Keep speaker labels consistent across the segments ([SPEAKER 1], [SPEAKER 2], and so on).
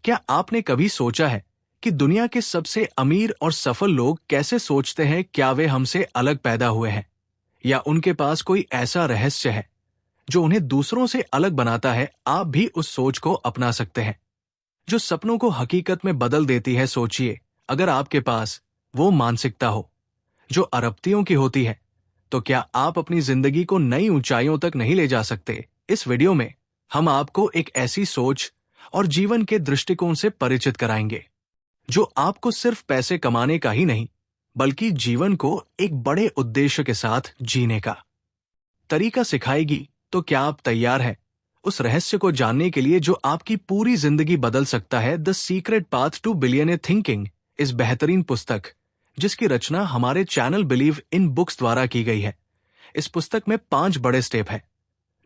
[SPEAKER 1] क्या आपने कभी सोचा है कि दुनिया के सबसे अमीर और सफल लोग कैसे सोचते हैं? क्या वे हमसे अलग पैदा हुए हैं या उनके पास कोई ऐसा रहस्य है जो उन्हें दूसरों से अलग बनाता है? आप भी उस सोच को अपना सकते हैं जो सपनों को हकीकत में बदल देती है। सोचिए, अगर आपके पास वो मानसिकता हो जो अरबतियों की होती है, तो क्या आप अपनी जिंदगी को नई ऊंचाइयों तक नहीं ले जा सकते? इस वीडियो में हम आपको एक ऐसी सोच और जीवन के दृष्टिकोण से परिचित कराएंगे जो आपको सिर्फ पैसे कमाने का ही नहीं, बल्कि जीवन को एक बड़े उद्देश्य के साथ जीने का तरीका सिखाएगी। तो क्या आप तैयार हैं उस रहस्य को जानने के लिए जो आपकी पूरी जिंदगी बदल सकता है? The secret path to billionaire thinking, इस बेहतरीन पुस्तक जिसकी रचना हमारे चैनल बिलीव इन बुक्स द्वारा की गई है। इस पुस्तक में 5 बड़े स्टेप हैं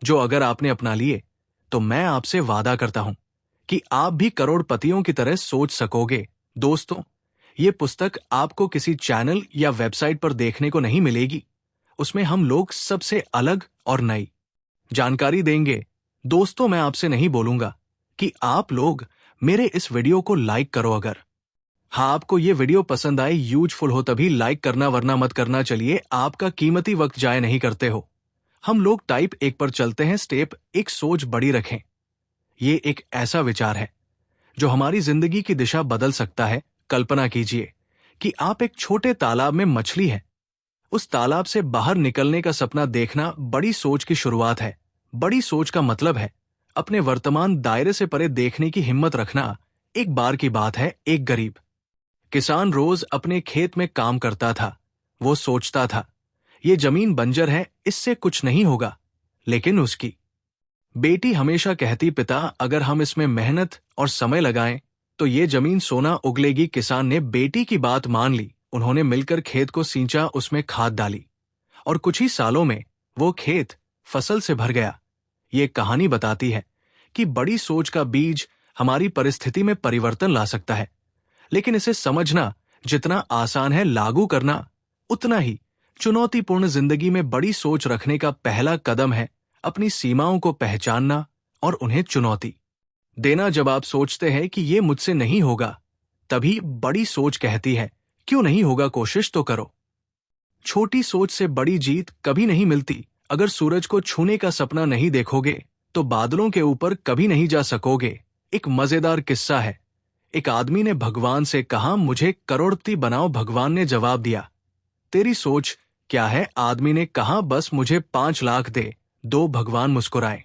[SPEAKER 1] जो अगर आपने अपना लिए तो मैं आपसे वादा करता हूं कि आप भी करोड़पतियों की तरह सोच सकोगे। दोस्तों, ये पुस्तक आपको किसी चैनल या वेबसाइट पर देखने को नहीं मिलेगी। उसमें हम लोग सबसे अलग और नई जानकारी देंगे। दोस्तों, मैं आपसे नहीं बोलूंगा कि आप लोग मेरे इस वीडियो को लाइक करो। अगर हाँ, आपको ये वीडियो पसंद आए, यूजफुल हो, तभी लाइक करना, वरना मत करना। चलिए, आपका कीमती वक्त जाए नहीं करते हो। हम लोग टाइप 1 पर चलते हैं। स्टेप 1, सोच बड़ी रखें। ये एक ऐसा विचार है जो हमारी जिंदगी की दिशा बदल सकता है। कल्पना कीजिए कि आप एक छोटे तालाब में मछली हैं। उस तालाब से बाहर निकलने का सपना देखना बड़ी सोच की शुरुआत है। बड़ी सोच का मतलब है अपने वर्तमान दायरे से परे देखने की हिम्मत रखना। एक बार की बात है, एक गरीब किसान रोज अपने खेत में काम करता था। वो सोचता था, ये जमीन बंजर है, इससे कुछ नहीं होगा। लेकिन उसकी बेटी हमेशा कहती, पिता, अगर हम इसमें मेहनत और समय लगाएं तो ये जमीन सोना उगलेगी। किसान ने बेटी की बात मान ली। उन्होंने मिलकर खेत को सींचा, उसमें खाद डाली और कुछ ही सालों में वो खेत फसल से भर गया। ये कहानी बताती है कि बड़ी सोच का बीज हमारी परिस्थिति में परिवर्तन ला सकता है, लेकिन इसे समझना जितना आसान है, लागू करना उतना ही चुनौतीपूर्ण। जिंदगी में बड़ी सोच रखने का पहला कदम है अपनी सीमाओं को पहचानना और उन्हें चुनौती देना। जब आप सोचते हैं कि ये मुझसे नहीं होगा, तभी बड़ी सोच कहती है, क्यों नहीं होगा, कोशिश तो करो। छोटी सोच से बड़ी जीत कभी नहीं मिलती। अगर सूरज को छूने का सपना नहीं देखोगे तो बादलों के ऊपर कभी नहीं जा सकोगे। एक मजेदार किस्सा है। एक आदमी ने भगवान से कहा, मुझे करोड़पति बनाओ। भगवान ने जवाब दिया, तेरी सोच क्या है? आदमी ने कहा, बस मुझे 5 लाख दे दो। भगवान मुस्कुराए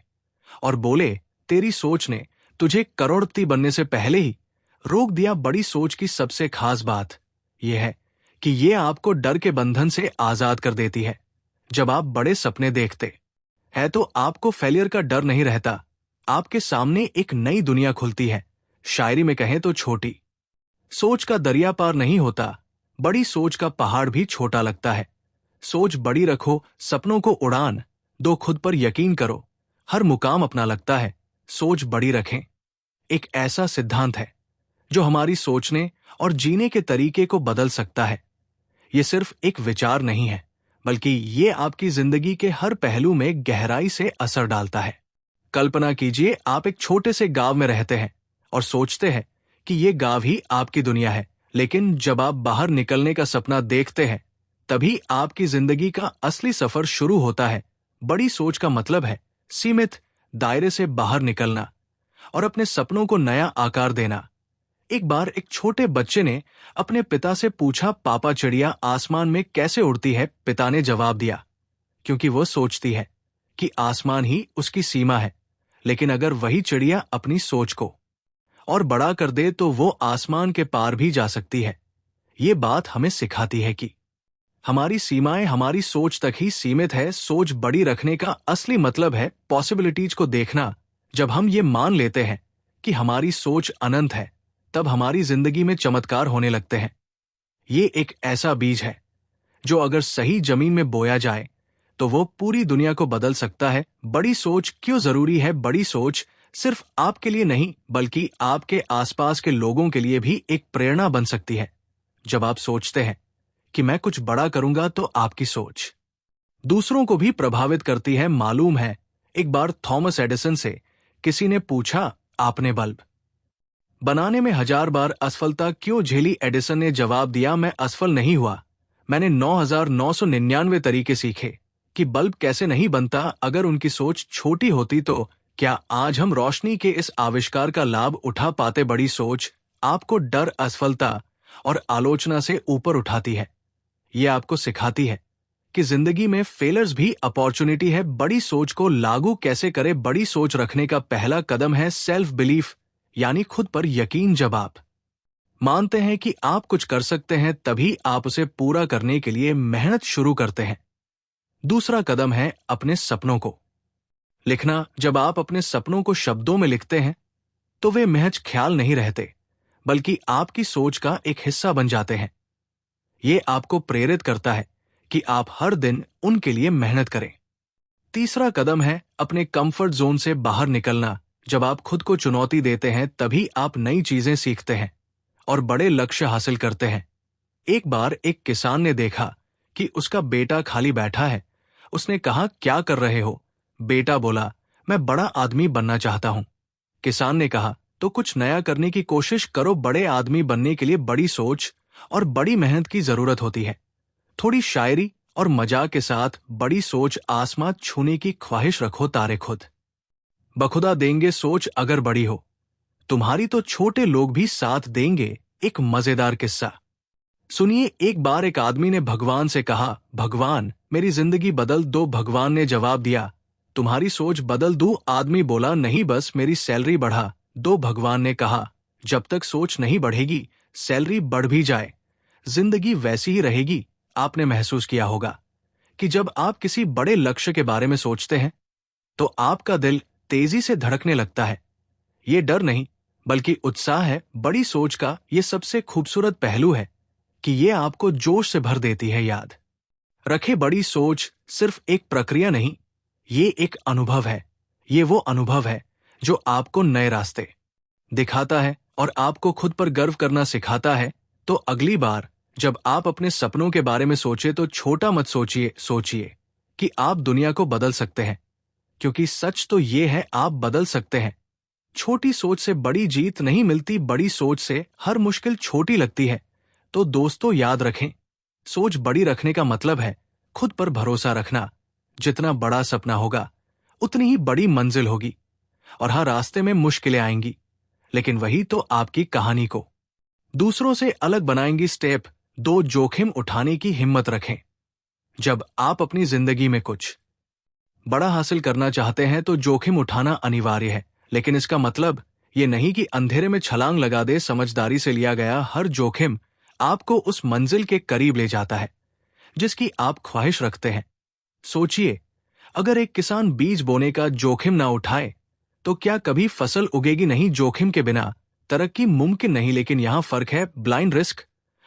[SPEAKER 1] और बोले, तेरी सोच ने तुझे करोड़पति बनने से पहले ही रोक दिया। बड़ी सोच की सबसे खास बात यह है कि ये आपको डर के बंधन से आजाद कर देती है। जब आप बड़े सपने देखते हैं तो आपको फेलियर का डर नहीं रहता। आपके सामने एक नई दुनिया खुलती है। शायरी में कहें तो छोटी सोच का दरिया पार नहीं होता, बड़ी सोच का पहाड़ भी छोटा लगता है। सोच बड़ी रखो, सपनों को उड़ान दो, खुद पर यकीन करो, हर मुकाम अपना लगता है। सोच बड़ी रखें एक ऐसा सिद्धांत है जो हमारी सोचने और जीने के तरीके को बदल सकता है। ये सिर्फ एक विचार नहीं है, बल्कि ये आपकी जिंदगी के हर पहलू में गहराई से असर डालता है। कल्पना कीजिए, आप एक छोटे से गांव में रहते हैं और सोचते हैं कि ये गांव ही आपकी दुनिया है। लेकिन जब आप बाहर निकलने का सपना देखते हैं, तभी आपकी जिंदगी का असली सफर शुरू होता है। बड़ी सोच का मतलब है सीमित दायरे से बाहर निकलना और अपने सपनों को नया आकार देना। एक बार एक छोटे बच्चे ने अपने पिता से पूछा, पापा, चिड़िया आसमान में कैसे उड़ती है? पिता ने जवाब दिया, क्योंकि वो सोचती है कि आसमान ही उसकी सीमा है। लेकिन अगर वही चिड़िया अपनी सोच को और बड़ा कर दे तो वो आसमान के पार भी जा सकती है। ये बात हमें सिखाती है कि हमारी सीमाएं हमारी सोच तक ही सीमित है। सोच बड़ी रखने का असली मतलब है पॉसिबिलिटीज को देखना। जब हम ये मान लेते हैं कि हमारी सोच अनंत है, तब हमारी जिंदगी में चमत्कार होने लगते हैं। ये एक ऐसा बीज है जो अगर सही जमीन में बोया जाए तो वो पूरी दुनिया को बदल सकता है। बड़ी सोच क्यों जरूरी है? बड़ी सोच सिर्फ आपके लिए नहीं, बल्कि आपके आसपास के लोगों के लिए भी एक प्रेरणा बन सकती है। जब आप सोचते हैं कि मैं कुछ बड़ा करूंगा, तो आपकी सोच दूसरों को भी प्रभावित करती है। मालूम है, एक बार थॉमस एडिसन से किसी ने पूछा, आपने बल्ब बनाने में 1000 बार असफलता क्यों झेली? एडिसन ने जवाब दिया, मैं असफल नहीं हुआ। मैंने 9999 तरीके सीखे कि बल्ब कैसे नहीं बनता। अगर उनकी सोच छोटी होती तो क्या आज हम रोशनी के इस आविष्कार का लाभ उठा पाते? बड़ी सोच आपको डर, असफलता और आलोचना से ऊपर उठाती है। ये आपको सिखाती है कि जिंदगी में फेलर्स भी अपॉर्चुनिटी है। बड़ी सोच को लागू कैसे करें? बड़ी सोच रखने का पहला कदम है सेल्फ बिलीफ, यानी खुद पर यकीन। जब आप मानते हैं कि आप कुछ कर सकते हैं, तभी आप उसे पूरा करने के लिए मेहनत शुरू करते हैं। दूसरा कदम है अपने सपनों को लिखना। जब आप अपने सपनों को शब्दों में लिखते हैं तो वे महज ख्याल नहीं रहते, बल्कि आपकी सोच का एक हिस्सा बन जाते हैं। ये आपको प्रेरित करता है कि आप हर दिन उनके लिए मेहनत करें। तीसरा कदम है अपने कंफर्ट जोन से बाहर निकलना। जब आप खुद को चुनौती देते हैं, तभी आप नई चीजें सीखते हैं और बड़े लक्ष्य हासिल करते हैं। एक बार एक किसान ने देखा कि उसका बेटा खाली बैठा है। उसने कहा, क्या कर रहे हो? बेटा बोला, मैं बड़ा आदमी बनना चाहता हूं। किसान ने कहा, तो कुछ नया करने की कोशिश करो। बड़े आदमी बनने के लिए बड़ी सोच और बड़ी मेहनत की जरूरत होती है। थोड़ी शायरी और मजाक के साथ बड़ी सोच। आसमान छूने की ख्वाहिश रखो, तारे खुद बखुदा देंगे। सोच अगर बड़ी हो तुम्हारी तो छोटे लोग भी साथ देंगे। एक मजेदार किस्सा सुनिए। एक बार एक आदमी ने भगवान से कहा, भगवान मेरी जिंदगी बदल दो। भगवान ने जवाब दिया, तुम्हारी सोच बदल दूं? आदमी बोला, नहीं, बस मेरी सैलरी बढ़ा दो। भगवान ने कहा, जब तक सोच नहीं बढ़ेगी, सैलरी बढ़ भी जाए, जिंदगी वैसी ही रहेगी। आपने महसूस किया होगा कि जब आप किसी बड़े लक्ष्य के बारे में सोचते हैं तो आपका दिल तेजी से धड़कने लगता है। ये डर नहीं, बल्कि उत्साह है। बड़ी सोच का ये सबसे खूबसूरत पहलू है कि ये आपको जोश से भर देती है। याद रखें, बड़ी सोच सिर्फ एक प्रक्रिया नहीं, ये एक अनुभव है। ये वो अनुभव है जो आपको नए रास्ते दिखाता है और आपको खुद पर गर्व करना सिखाता है। तो अगली बार जब आप अपने सपनों के बारे में सोचे तो छोटा मत सोचिए, सोचिए कि आप दुनिया को बदल सकते हैं, क्योंकि सच तो ये है, आप बदल सकते हैं। छोटी सोच से बड़ी जीत नहीं मिलती, बड़ी सोच से हर मुश्किल छोटी लगती है। तो दोस्तों, याद रखें, सोच बड़ी रखने का मतलब है खुद पर भरोसा रखना। जितना बड़ा सपना होगा, उतनी ही बड़ी मंजिल होगी। और हर रास्ते में मुश्किलें आएंगी, लेकिन वही तो आपकी कहानी को दूसरों से अलग बनाएंगी। स्टेप 2, जोखिम उठाने की हिम्मत रखें। जब आप अपनी जिंदगी में कुछ बड़ा हासिल करना चाहते हैं तो जोखिम उठाना अनिवार्य है, लेकिन इसका मतलब ये नहीं कि अंधेरे में छलांग लगा दे। समझदारी से लिया गया हर जोखिम आपको उस मंजिल के करीब ले जाता है जिसकी आप ख्वाहिश रखते हैं। सोचिए, अगर एक किसान बीज बोने का जोखिम ना उठाए तो क्या कभी फसल उगेगी नहीं? जोखिम के बिना तरक्की मुमकिन नहीं, लेकिन यहां फर्क है ब्लाइंड रिस्क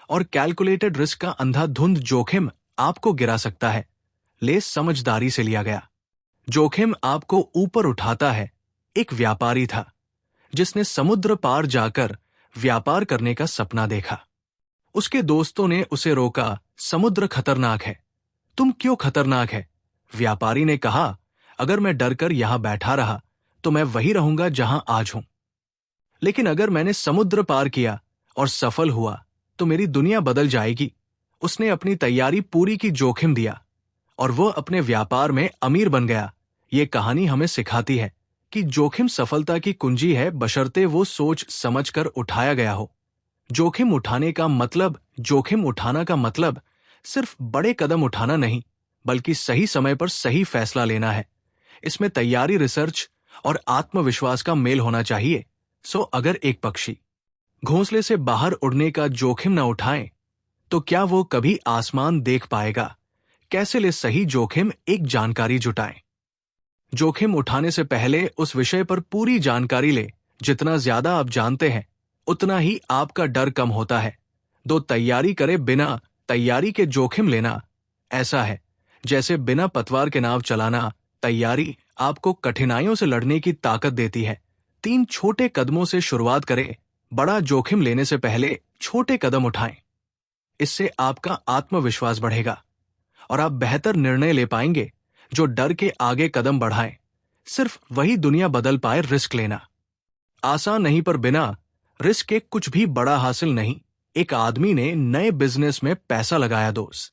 [SPEAKER 1] और कैलकुलेटेड रिस्क का। अंधाधुंध जोखिम आपको गिरा सकता है, ले समझदारी से लिया गया जोखिम आपको ऊपर उठाता है। एक व्यापारी था जिसने समुद्र पार जाकर व्यापार करने का सपना देखा। उसके दोस्तों ने उसे रोका, समुद्र खतरनाक है। तुम क्यों खतरनाक है? व्यापारी ने कहा, अगर मैं डरकर यहां बैठा रहा तो मैं वही रहूंगा जहां आज हूं, लेकिन अगर मैंने समुद्र पार किया और सफल हुआ तो मेरी दुनिया बदल जाएगी। उसने अपनी तैयारी पूरी की, जोखिम दिया और वो अपने व्यापार में अमीर बन गया। ये कहानी हमें सिखाती है कि जोखिम सफलता की कुंजी है, बशर्ते वो सोच समझकर उठाया गया हो। जोखिम उठाने का मतलब, जोखिम उठाना का मतलब सिर्फ बड़े कदम उठाना नहीं, बल्कि सही समय पर सही फैसला लेना है। इसमें तैयारी, रिसर्च और आत्मविश्वास का मेल होना चाहिए। सो अगर एक पक्षी घोंसले से बाहर उड़ने का जोखिम न उठाए तो क्या वो कभी आसमान देख पाएगा? कैसे ले सही जोखिम? एक जानकारी जुटाएं। जोखिम उठाने से पहले उस विषय पर पूरी जानकारी ले। जितना ज्यादा आप जानते हैं, उतना ही आपका डर कम होता है। दो, तैयारी करे बिना तैयारी के जोखिम लेना ऐसा है जैसे बिना पतवार के नाव चलाना। तैयारी आपको कठिनाइयों से लड़ने की ताकत देती है। 3, छोटे कदमों से शुरुआत करें। बड़ा जोखिम लेने से पहले छोटे कदम उठाएं। इससे आपका आत्मविश्वास बढ़ेगा और आप बेहतर निर्णय ले पाएंगे। जो डर के आगे कदम बढ़ाए, सिर्फ वही दुनिया बदल पाए। रिस्क लेना आसान नहीं, पर बिना रिस्क एक कुछ भी बड़ा हासिल नहीं। एक आदमी ने नए बिजनेस में पैसा लगाया दोस्त।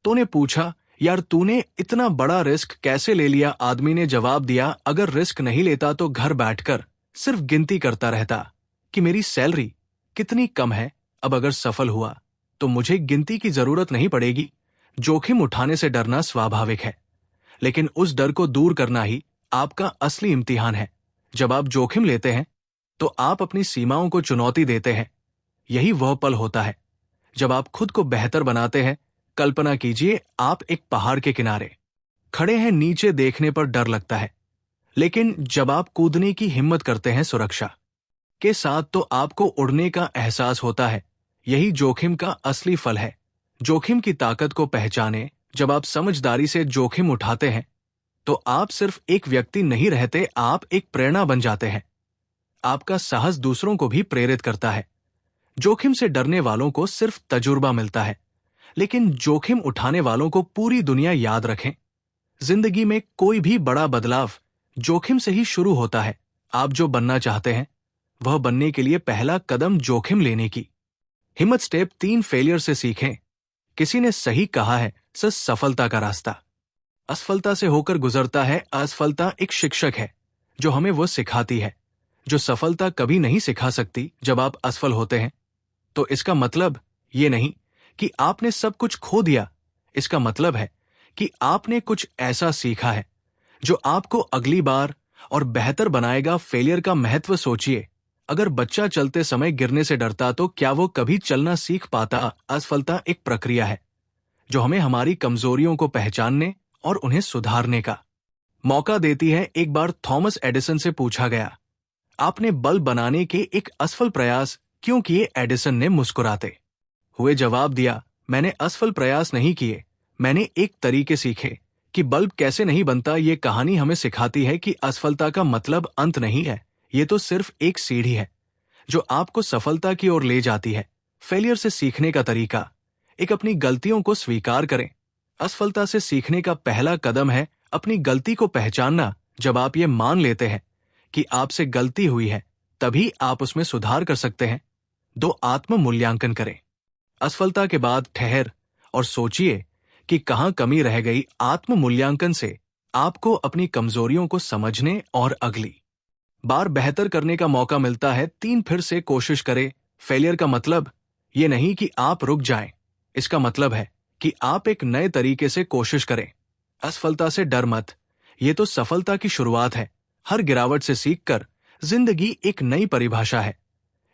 [SPEAKER 1] तो ने पूछा, यार तूने इतना बड़ा रिस्क कैसे ले लिया? आदमी ने जवाब दिया, अगर रिस्क नहीं लेता तो घर बैठकर सिर्फ गिनती करता रहता कि मेरी सैलरी कितनी कम है। अब अगर सफल हुआ तो मुझे गिनती की जरूरत नहीं पड़ेगी। जोखिम उठाने से डरना स्वाभाविक है, लेकिन उस डर को दूर करना ही आपका असली इम्तिहान है। जब आप जोखिम लेते हैं तो आप अपनी सीमाओं को चुनौती देते हैं। यही वह पल होता है जब आप खुद को बेहतर बनाते हैं। कल्पना कीजिए, आप एक पहाड़ के किनारे खड़े हैं। नीचे देखने पर डर लगता है, लेकिन जब आप कूदने की हिम्मत करते हैं सुरक्षा के साथ, तो आपको उड़ने का एहसास होता है। यही जोखिम का असली फल है। जोखिम की ताकत को पहचाने। जब आप समझदारी से जोखिम उठाते हैं तो आप सिर्फ एक व्यक्ति नहीं रहते, आप एक प्रेरणा बन जाते हैं। आपका साहस दूसरों को भी प्रेरित करता है। जोखिम से डरने वालों को सिर्फ तजुर्बा मिलता है, लेकिन जोखिम उठाने वालों को पूरी दुनिया याद रखें। जिंदगी में कोई भी बड़ा बदलाव जोखिम से ही शुरू होता है। आप जो बनना चाहते हैं वह बनने के लिए पहला कदम जोखिम लेने की हिम्मत। स्टेप 3, फेलियर से सीखें। किसी ने सही कहा है, सफलता का रास्ता असफलता से होकर गुजरता है। असफलता एक शिक्षक है जो हमें वो सिखाती है जो सफलता कभी नहीं सिखा सकती। जब आप असफल होते हैं तो इसका मतलब ये नहीं कि आपने सब कुछ खो दिया। इसका मतलब है कि आपने कुछ ऐसा सीखा है जो आपको अगली बार और बेहतर बनाएगा। फेलियर का महत्व सोचिए। अगर बच्चा चलते समय गिरने से डरता तो क्या वो कभी चलना सीख पाता? असफलता एक प्रक्रिया है जो हमें हमारी कमजोरियों को पहचानने और उन्हें सुधारने का मौका देती है। एक बार थॉमस एडिसन से पूछा गया, आपने बल्ब बनाने के एक असफल प्रयास क्यों किए? एडिसन ने मुस्कुराते हुए जवाब दिया, मैंने असफल प्रयास नहीं किए, मैंने एक तरीके सीखे कि बल्ब कैसे नहीं बनता। ये कहानी हमें सिखाती है कि असफलता का मतलब अंत नहीं है, ये तो सिर्फ एक सीढ़ी है जो आपको सफलता की ओर ले जाती है। फेलियर से सीखने का तरीका, एक, अपनी गलतियों को स्वीकार करें। असफलता से सीखने का पहला कदम है अपनी गलती को पहचानना। जब आप ये मान लेते हैं कि आपसे गलती हुई है, तभी आप उसमें सुधार कर सकते हैं। 2, आत्म मूल्यांकन करें। असफलता के बाद ठहर और सोचिए कि कहां कमी रह गई। आत्म मूल्यांकन से आपको अपनी कमजोरियों को समझने और अगली बार बेहतर करने का मौका मिलता है। 3, फिर से कोशिश करें। फेलियर का मतलब ये नहीं कि आप रुक जाएं, इसका मतलब है कि आप एक नए तरीके से कोशिश करें। असफलता से डर मत, ये तो सफलता की शुरुआत है। हर गिरावट से सीखकर जिंदगी एक नई परिभाषा है।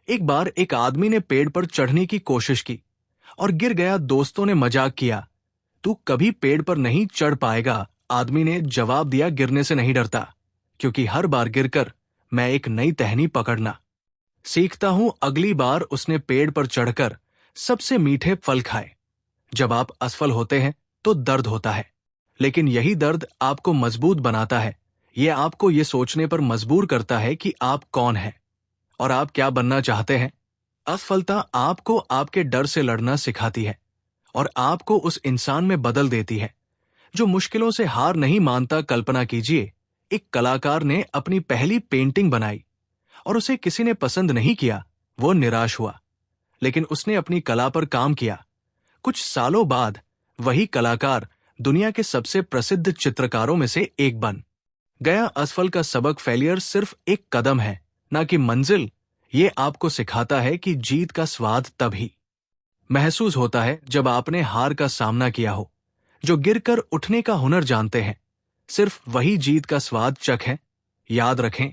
[SPEAKER 1] एक बार एक आदमी ने पेड़ पर चढ़ने की कोशिश की और गिर गया। दोस्तों ने मजाक किया, तू कभी पेड़ पर नहीं चढ़ पाएगा। आदमी ने जवाब दिया, गिरने से नहीं डरता, क्योंकि हर बार गिरकर मैं एक नई टहनी पकड़ना सीखता हूं। अगली बार उसने पेड़ पर चढ़कर सबसे मीठे फल खाए। जब आप असफल होते हैं तो दर्द होता है, लेकिन यही दर्द आपको मजबूत बनाता है। यह आपको ये सोचने पर मजबूर करता है कि आप कौन हैं और आप क्या बनना चाहते हैं। असफलता आपको आपके डर से लड़ना सिखाती है और आपको उस इंसान में बदल देती है जो मुश्किलों से हार नहीं मानता। कल्पना कीजिए, एक कलाकार ने अपनी पहली पेंटिंग बनाई और उसे किसी ने पसंद नहीं किया। वो निराश हुआ, लेकिन उसने अपनी कला पर काम किया। कुछ सालों बाद वही कलाकार दुनिया के सबसे प्रसिद्ध चित्रकारों में से एक बन गया। असफल का सबक, फेलियर सिर्फ एक कदम है, ना कि मंजिल। ये आपको सिखाता है कि जीत का स्वाद तभी महसूस होता है जब आपने हार का सामना किया हो। जो गिरकर उठने का हुनर जानते हैं, सिर्फ वही जीत का स्वाद चख है। याद रखें,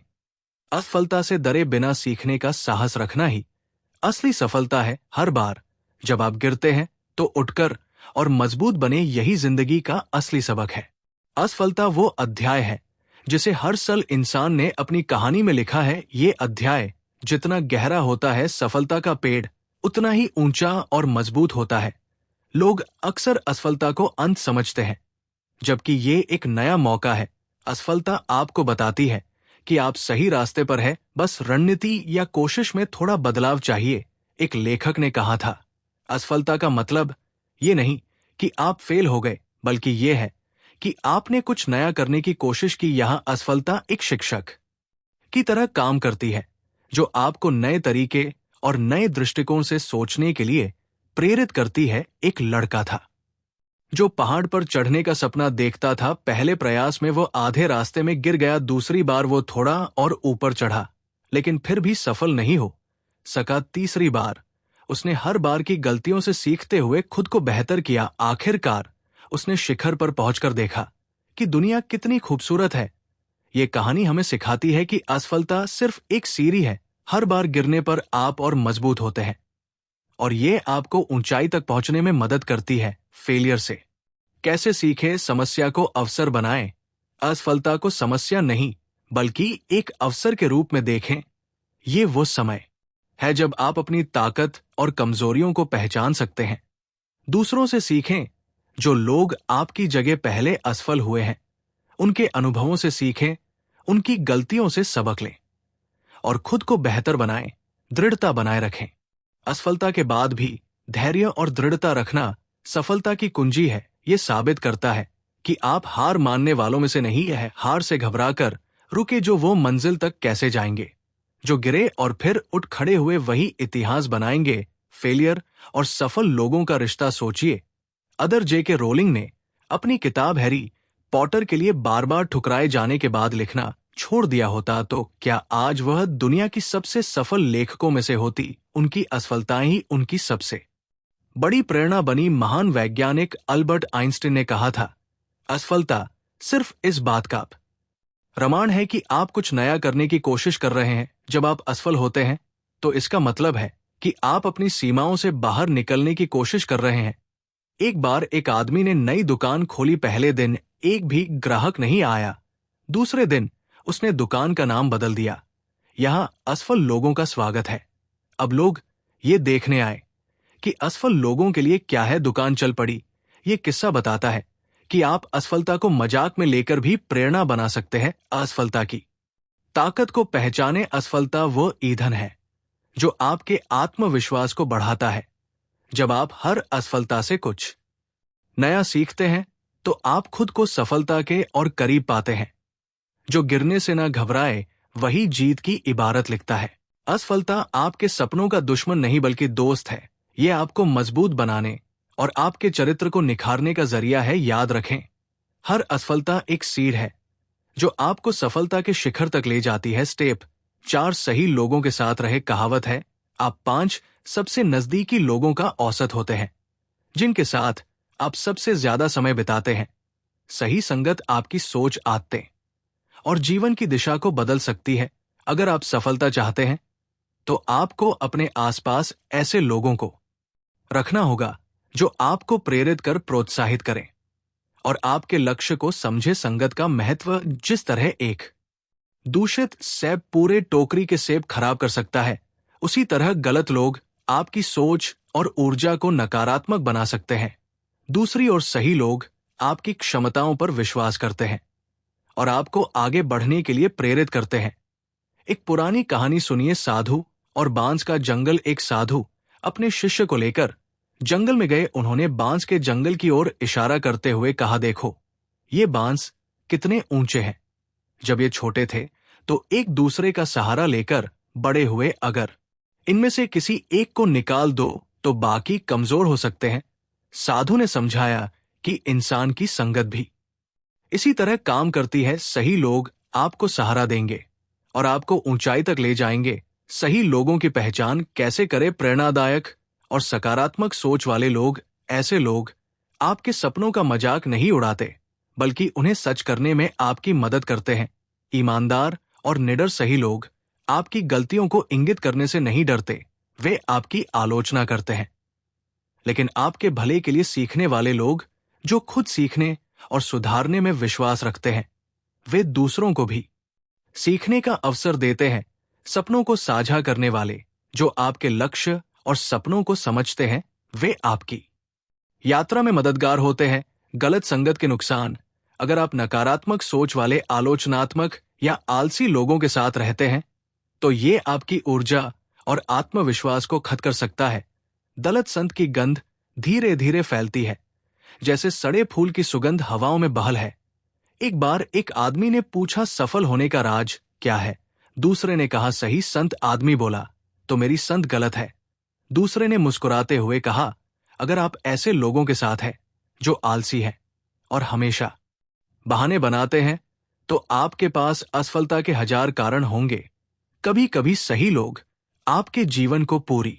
[SPEAKER 1] असफलता से डरे बिना सीखने का साहस रखना ही असली सफलता है। हर बार जब आप गिरते हैं तो उठकर और मजबूत बने, यही जिंदगी का असली सबक है। असफलता वो अध्याय है जिसे हर साल इंसान ने अपनी कहानी में लिखा है। ये अध्याय जितना गहरा होता है, सफलता का पेड़ उतना ही ऊंचा और मजबूत होता है। लोग अक्सर असफलता को अंत समझते हैं, जबकि ये एक नया मौका है। असफलता आपको बताती है कि आप सही रास्ते पर हैं, बस रणनीति या कोशिश में थोड़ा बदलाव चाहिए। एक लेखक ने कहा था, असफलता का मतलब ये नहीं कि आप फेल हो गए, बल्कि ये है कि आपने कुछ नया करने की कोशिश की। यहाँ असफलता एक शिक्षक की तरह काम करती है। जो आपको नए तरीके और नए दृष्टिकोण से सोचने के लिए प्रेरित करती है। एक लड़का था जो पहाड़ पर चढ़ने का सपना देखता था। पहले प्रयास में वो आधे रास्ते में गिर गया, दूसरी बार वो थोड़ा और ऊपर चढ़ा, लेकिन फिर भी सफल नहीं हो सका। तीसरी बार उसने हर बार की गलतियों से सीखते हुए खुद को बेहतर किया। आखिरकार उसने शिखर पर पहुंचकर देखा कि दुनिया कितनी खूबसूरत है। ये कहानी हमें सिखाती है कि असफलता सिर्फ एक सीढ़ी है। हर बार गिरने पर आप और मजबूत होते हैं और ये आपको ऊंचाई तक पहुंचने में मदद करती है। फेलियर से कैसे सीखें? समस्या को अवसर बनाएं। असफलता को समस्या नहीं बल्कि एक अवसर के रूप में देखें। ये वो समय है जब आप अपनी ताकत और कमजोरियों को पहचान सकते हैं। दूसरों से सीखें। जो लोग आपकी जगह पहले असफल हुए हैं उनके अनुभवों से सीखें, उनकी गलतियों से सबक लें और खुद को बेहतर बनाएं। दृढ़ता बनाए रखें। असफलता के बाद भी धैर्य और दृढ़ता रखना सफलता की कुंजी है। ये साबित करता है कि आप हार मानने वालों में से नहीं है। हार से घबराकर रुके जो वो मंजिल तक कैसे जाएंगे। जो गिरे और फिर उठ खड़े हुए वही इतिहास बनाएंगे। फेलियर और सफल लोगों का रिश्ता सोचिए। Other JK. रोलिंग ने अपनी किताब हैरी पॉटर के लिए बार बार ठुकराए जाने के बाद लिखना छोड़ दिया होता तो क्या आज वह दुनिया की सबसे सफल लेखकों में से होती? उनकी असफलताएं ही उनकी सबसे बड़ी प्रेरणा बनी। महान वैज्ञानिक अल्बर्ट आइंस्टीन ने कहा था, असफलता सिर्फ इस बात का प्रमाण है कि आप कुछ नया करने की कोशिश कर रहे हैं। जब आप असफल होते हैं तो इसका मतलब है कि आप अपनी सीमाओं से बाहर निकलने की कोशिश कर रहे हैं। एक बार एक आदमी ने नई दुकान खोली। पहले दिन एक भी ग्राहक नहीं आया। दूसरे दिन उसने दुकान का नाम बदल दिया। यहां असफल लोगों का स्वागत है। अब लोग ये देखने आए कि असफल लोगों के लिए क्या है। दुकान चल पड़ी। ये किस्सा बताता है कि आप असफलता को मजाक में लेकर भी प्रेरणा बना सकते हैं। असफलता की ताकत को पहचाने। असफलता वो ईंधन है जो आपके आत्मविश्वास को बढ़ाता है। जब आप हर असफलता से कुछ नया सीखते हैं तो आप खुद को सफलता के और करीब पाते हैं। जो गिरने से ना घबराए वही जीत की इबारत लिखता है। असफलता आपके सपनों का दुश्मन नहीं बल्कि दोस्त है। ये आपको मजबूत बनाने और आपके चरित्र को निखारने का जरिया है। याद रखें, हर असफलता एक सीढ़ है जो आपको सफलता के शिखर तक ले जाती है। स्टेप 4 सही लोगों के साथ रहे। कहावत है, आप 5 सबसे नजदीकी लोगों का औसत होते हैं जिनके साथ आप सबसे ज्यादा समय बिताते हैं। सही संगत आपकी सोच, आदतें और जीवन की दिशा को बदल सकती है। अगर आप सफलता चाहते हैं तो आपको अपने आसपास ऐसे लोगों को रखना होगा जो आपको प्रेरित कर प्रोत्साहित करें और आपके लक्ष्य को समझे। संगत का महत्व, जिस तरह एक दूषित सेब पूरे टोकरी के सेब खराब कर सकता है, उसी तरह गलत लोग आपकी सोच और ऊर्जा को नकारात्मक बना सकते हैं। दूसरी ओर सही लोग आपकी क्षमताओं पर विश्वास करते हैं और आपको आगे बढ़ने के लिए प्रेरित करते हैं। एक पुरानी कहानी सुनिए, साधु और बांस का जंगल। एक साधु अपने शिष्य को लेकर जंगल में गए। उन्होंने बांस के जंगल की ओर इशारा करते हुए कहा, देखो ये बांस कितने ऊंचे हैं। जब ये छोटे थे तो एक दूसरे का सहारा लेकर बड़े हुए। अगर इनमें से किसी एक को निकाल दो तो बाकी कमजोर हो सकते हैं। साधु ने समझाया कि इंसान की संगत भी इसी तरह काम करती है। सही लोग आपको सहारा देंगे और आपको ऊंचाई तक ले जाएंगे। सही लोगों की पहचान कैसे करें? प्रेरणादायक और सकारात्मक सोच वाले लोग। ऐसे लोग आपके सपनों का मजाक नहीं उड़ाते बल्कि उन्हें सच करने में आपकी मदद करते हैं। ईमानदार और निडर सही लोग आपकी गलतियों को इंगित करने से नहीं डरते। वे आपकी आलोचना करते हैं लेकिन आपके भले के लिए सीखने वाले लोग जो खुद सीखने और सुधारने में विश्वास रखते हैं, वे दूसरों को भी सीखने का अवसर देते हैं। सपनों को साझा करने वाले जो आपके लक्ष्य और सपनों को समझते हैं, वे आपकी यात्रा में मददगार होते हैं। गलत संगत के नुकसान, अगर आप नकारात्मक सोच वाले, आलोचनात्मक या आलसी लोगों के साथ रहते हैं तो ये आपकी ऊर्जा और आत्मविश्वास को खत्म कर सकता है। दलत संत की गंध धीरे धीरे फैलती है जैसे सड़े फूल की सुगंध हवाओं में बहल है। एक बार एक आदमी ने पूछा, सफल होने का राज क्या है? दूसरे ने कहा, सही संत आदमी बोला, तो मेरी संत गलत है। दूसरे ने मुस्कुराते हुए कहा, अगर आप ऐसे लोगों के साथ हैं जो आलसी हैं और हमेशा बहाने बनाते हैं, तो आपके पास असफलता के 1000 कारण होंगे। कभी कभी सही लोग आपके जीवन को पूरी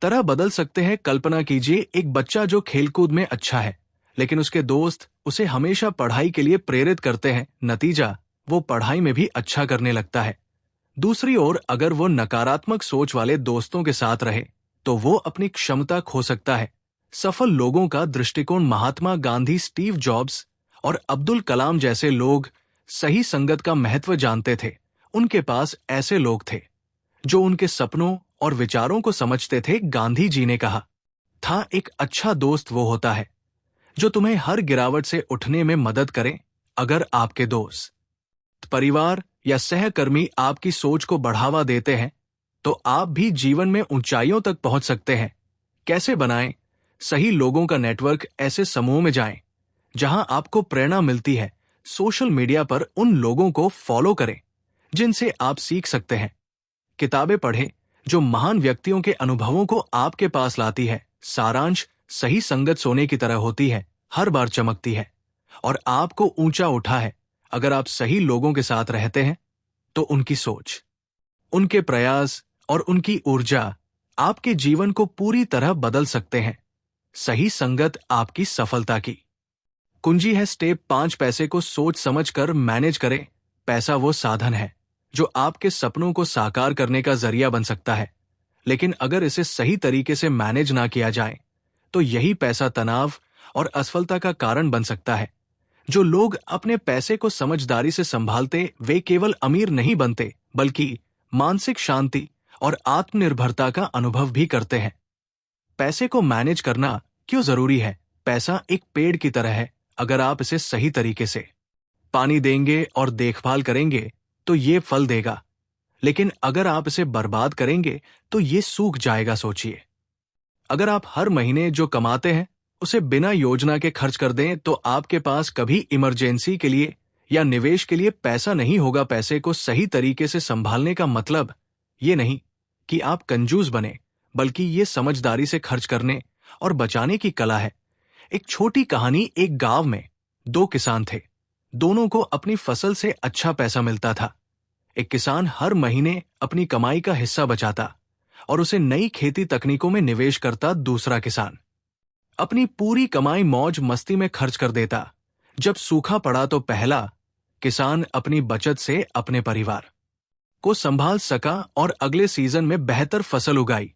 [SPEAKER 1] तरह बदल सकते हैं। कल्पना कीजिए, एक बच्चा जो खेलकूद में अच्छा है, लेकिन उसके दोस्त उसे हमेशा पढ़ाई के लिए प्रेरित करते हैं। नतीजा, वो पढ़ाई में भी अच्छा करने लगता है। दूसरी ओर, अगर वो नकारात्मक सोच वाले दोस्तों के साथ रहे, तो वो अपनी क्षमता खो सकता है। सफल लोगों का दृष्टिकोण, महात्मा गांधी, स्टीव जॉब्स और अब्दुल कलाम जैसे लोग सही संगत का महत्व जानते थे। उनके पास ऐसे लोग थे जो उनके सपनों और विचारों को समझते थे। गांधी जी ने कहा था, एक अच्छा दोस्त वो होता है जो तुम्हें हर गिरावट से उठने में मदद करे। अगर आपके दोस्त, परिवार या सहकर्मी आपकी सोच को बढ़ावा देते हैं, तो आप भी जीवन में ऊंचाइयों तक पहुंच सकते हैं। कैसे बनाएं सही लोगों का नेटवर्क? ऐसे समूह में जाएं जहां आपको प्रेरणा मिलती है। सोशल मीडिया पर उन लोगों को फॉलो करें जिनसे आप सीख सकते हैं। किताबें पढ़ें जो महान व्यक्तियों के अनुभवों को आपके पास लाती है। सारांश, सही संगत सोने की तरह होती है, हर बार चमकती है और आपको ऊंचा उठा है। अगर आप सही लोगों के साथ रहते हैं, तो उनकी सोच, उनके प्रयास और उनकी ऊर्जा आपके जीवन को पूरी तरह बदल सकते हैं। सही संगत आपकी सफलता की कुंजी है। स्टेप 5, पैसे को सोच समझ कर मैनेज करें। पैसा वो साधन है जो आपके सपनों को साकार करने का जरिया बन सकता है, लेकिन अगर इसे सही तरीके से मैनेज ना किया जाए, तो यही पैसा तनाव और असफलता का कारण बन सकता है। जो लोग अपने पैसे को समझदारी से संभालते, वे केवल अमीर नहीं बनते, बल्कि मानसिक शांति और आत्मनिर्भरता का अनुभव भी करते हैं। पैसे को मैनेज करना क्यों जरूरी है? पैसा एक पेड़ की तरह है। अगर आप इसे सही तरीके से पानी देंगे और देखभाल करेंगे, तो ये फल देगा, लेकिन अगर आप इसे बर्बाद करेंगे, तो ये सूख जाएगा। सोचिए, अगर आप हर महीने जो कमाते हैं उसे बिना योजना के खर्च कर दें, तो आपके पास कभी इमरजेंसी के लिए या निवेश के लिए पैसा नहीं होगा। पैसे को सही तरीके से संभालने का मतलब ये नहीं कि आप कंजूस बने, बल्कि ये समझदारी से खर्च करने और बचाने की कला है। एक छोटी कहानी, एक गांव में 2 किसान थे। दोनों को अपनी फसल से अच्छा पैसा मिलता था। एक किसान हर महीने अपनी कमाई का हिस्सा बचाता और उसे नई खेती तकनीकों में निवेश करता। दूसरा किसान अपनी पूरी कमाई मौज मस्ती में खर्च कर देता। जब सूखा पड़ा, तो पहला किसान अपनी बचत से अपने परिवार को संभाल सका और अगले सीजन में बेहतर फसल उगाई,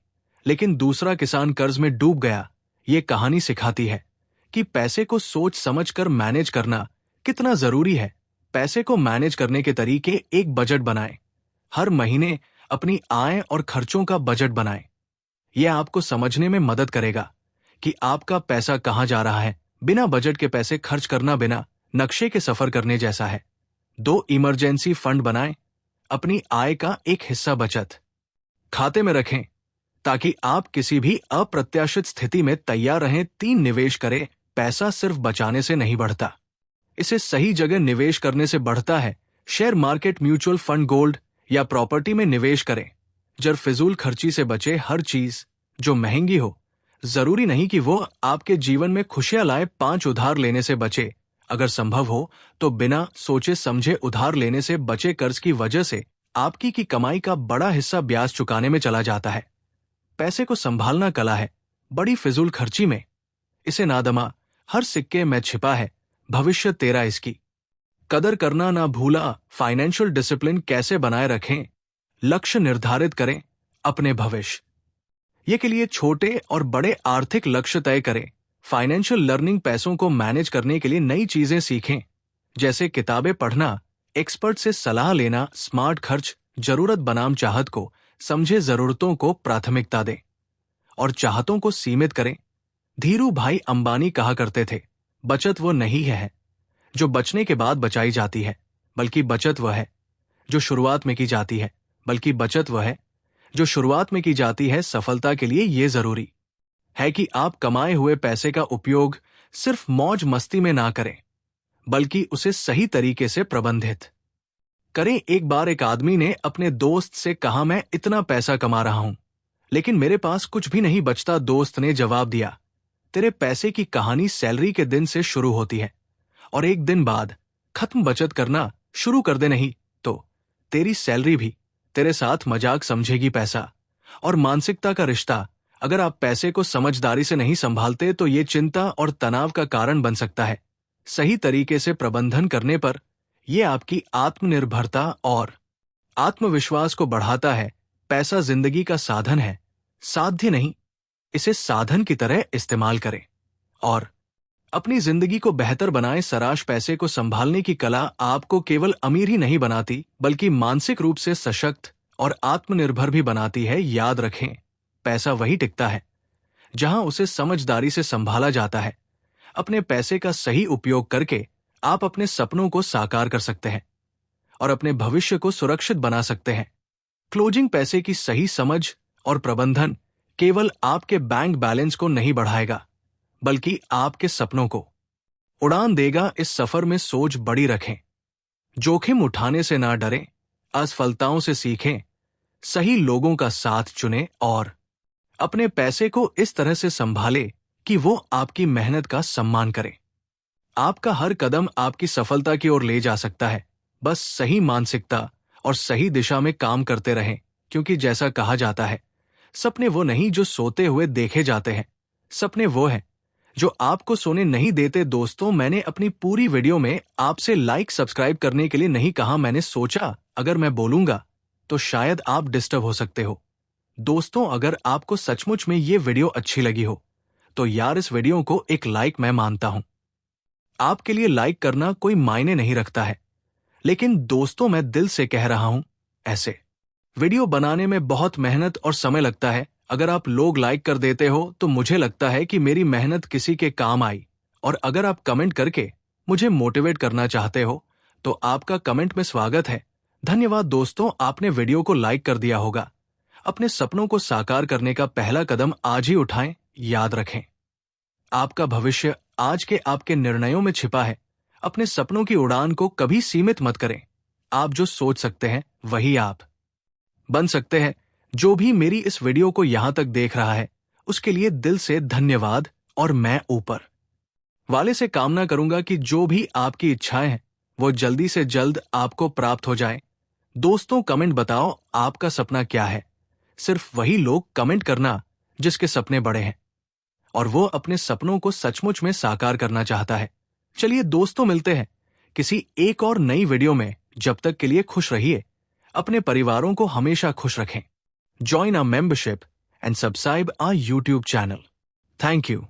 [SPEAKER 1] लेकिन दूसरा किसान कर्ज में डूब गया। ये कहानी सिखाती है कि पैसे को सोच समझकर मैनेज करना कितना जरूरी है। पैसे को मैनेज करने के तरीके, एक बजट बनाएं। हर महीने अपनी आय और खर्चों का बजट बनाएं। यह आपको समझने में मदद करेगा कि आपका पैसा कहां जा रहा है। बिना बजट के पैसे खर्च करना बिना नक्शे के सफर करने जैसा है। 2 इमरजेंसी फंड बनाएं। अपनी आय का एक हिस्सा बचत खाते में रखें ताकि आप किसी भी अप्रत्याशित स्थिति में तैयार रहें। 3 निवेश करें। पैसा सिर्फ बचाने से नहीं बढ़ता, इसे सही जगह निवेश करने से बढ़ता है। Share market, mutual fund, gold या प्रॉपर्टी में निवेश करें। जब फिजूल खर्ची से बचे। हर चीज जो महंगी हो, जरूरी नहीं कि वो आपके जीवन में खुशियां लाए। 5 उधार लेने से बचे। अगर संभव हो तो बिना सोचे समझे उधार लेने से बचे कर्ज की वजह से आपकी की कमाई का बड़ा हिस्सा ब्याज चुकाने में चला जाता है। पैसे को संभालना कला है, बड़ी फिजूल खर्ची में इसे ना दमा। हर सिक्के में छिपा है भविष्य तेरा, इसकी कदर करना ना भूला। फाइनेंशियल डिसिप्लिन कैसे बनाए रखें? लक्ष्य निर्धारित करें अपने भविष्य ये के लिए छोटे और बड़े आर्थिक लक्ष्य तय करें। फाइनेंशियल लर्निंग, पैसों को मैनेज करने के लिए नई चीजें सीखें, जैसे किताबें पढ़ना, एक्सपर्ट से सलाह लेना। स्मार्ट खर्च, जरूरत बनाम चाहत को समझे, जरूरतों को प्राथमिकता दें और चाहतों को सीमित करें। धीरू भाई अंबानी कहा करते थे, बचत वो नहीं है जो बचने के बाद बचाई जाती है, बल्कि बचत वह है जो शुरुआत में की जाती है, बल्कि बचत वह है जो शुरुआत में की जाती है। सफलता के लिए यह जरूरी है कि आप कमाए हुए पैसे का उपयोग सिर्फ मौज मस्ती में ना करें, बल्कि उसे सही तरीके से प्रबंधित करें, एक बार एक आदमी ने अपने दोस्त से कहा, मैं इतना पैसा कमा रहा हूं लेकिन मेरे पास कुछ भी नहीं बचता। दोस्त ने जवाब दिया, तेरे पैसे की कहानी सैलरी के दिन से शुरू होती है और एक दिन बाद खत्म। बचत करना शुरू कर दे, नहीं तो तेरी सैलरी भी तेरे साथ मजाक समझेगी। पैसा और मानसिकता का रिश्ता, अगर आप पैसे को समझदारी से नहीं संभालते तो ये चिंता और तनाव का कारण बन सकता है। सही तरीके से प्रबंधन करने पर यह आपकी आत्मनिर्भरता और आत्मविश्वास को बढ़ाता है। पैसा जिंदगी का साधन है, साध्य नहीं। इसे साधन की तरह इस्तेमाल करें और अपनी जिंदगी को बेहतर बनाएं। सराश पैसे को संभालने की कला आपको केवल अमीर ही नहीं बनाती बल्कि मानसिक रूप से सशक्त और आत्मनिर्भर भी बनाती है। याद रखें, पैसा वही टिकता है जहां उसे समझदारी से संभाला जाता है। अपने पैसे का सही उपयोग करके आप अपने सपनों को साकार कर सकते हैं और अपने भविष्य को सुरक्षित बना सकते हैं। क्लोजिंग, पैसे की सही समझ और प्रबंधन केवल आपके बैंक बैलेंस को नहीं बढ़ाएगा बल्कि आपके सपनों को उड़ान देगा। इस सफर में सोच बड़ी रखें, जोखिम उठाने से ना डरें, असफलताओं से सीखें, सही लोगों का साथ चुनें और अपने पैसे को इस तरह से संभालें कि वो आपकी मेहनत का सम्मान करे। आपका हर कदम आपकी सफलता की ओर ले जा सकता है। बस सही मानसिकता और सही दिशा में काम करते रहें, क्योंकि जैसा कहा जाता है, सपने वो नहीं जो सोते हुए देखे जाते हैं, सपने वो हैं जो आपको सोने नहीं देते। दोस्तों, मैंने अपनी पूरी वीडियो में आपसे लाइक सब्सक्राइब करने के लिए नहीं कहा। मैंने सोचा अगर मैं बोलूंगा तो शायद आप डिस्टर्ब हो सकते हो। दोस्तों, अगर आपको सचमुच में ये वीडियो अच्छी लगी हो तो यार इस वीडियो को एक लाइक मैं मानता हूं। आपके लिए लाइक करना कोई मायने नहीं रखता है, लेकिन दोस्तों मैं दिल से कह रहा हूं, ऐसे वीडियो बनाने में बहुत मेहनत और समय लगता है। अगर आप लोग लाइक कर देते हो तो मुझे लगता है कि मेरी मेहनत किसी के काम आई। और अगर आप कमेंट करके मुझे मोटिवेट करना चाहते हो तो आपका कमेंट में स्वागत है। धन्यवाद दोस्तों, आपने वीडियो को लाइक कर दिया होगा। अपने सपनों को साकार करने का पहला कदम आज ही उठाएं। याद रखें, आपका भविष्य आज के आपके निर्णयों में छिपा है। अपने सपनों की उड़ान को कभी सीमित मत करें। आप जो सोच सकते हैं वही आप बन सकते हैं। जो भी मेरी इस वीडियो को यहां तक देख रहा है उसके लिए दिल से धन्यवाद। और मैं ऊपर वाले से कामना करूंगा कि जो भी आपकी इच्छाएं हैं वो जल्दी से जल्द आपको प्राप्त हो जाए। दोस्तों, कमेंट बताओ आपका सपना क्या है। सिर्फ वही लोग कमेंट करना जिसके सपने बड़े हैं और वो अपने सपनों को सचमुच में साकार करना चाहता है। चलिए दोस्तों, मिलते हैं किसी एक और नई वीडियो में। जब तक के लिए खुश रहिए, अपने परिवारों को हमेशा खुश रखें। Join our membership and subscribe our YouTube channel. Thank you.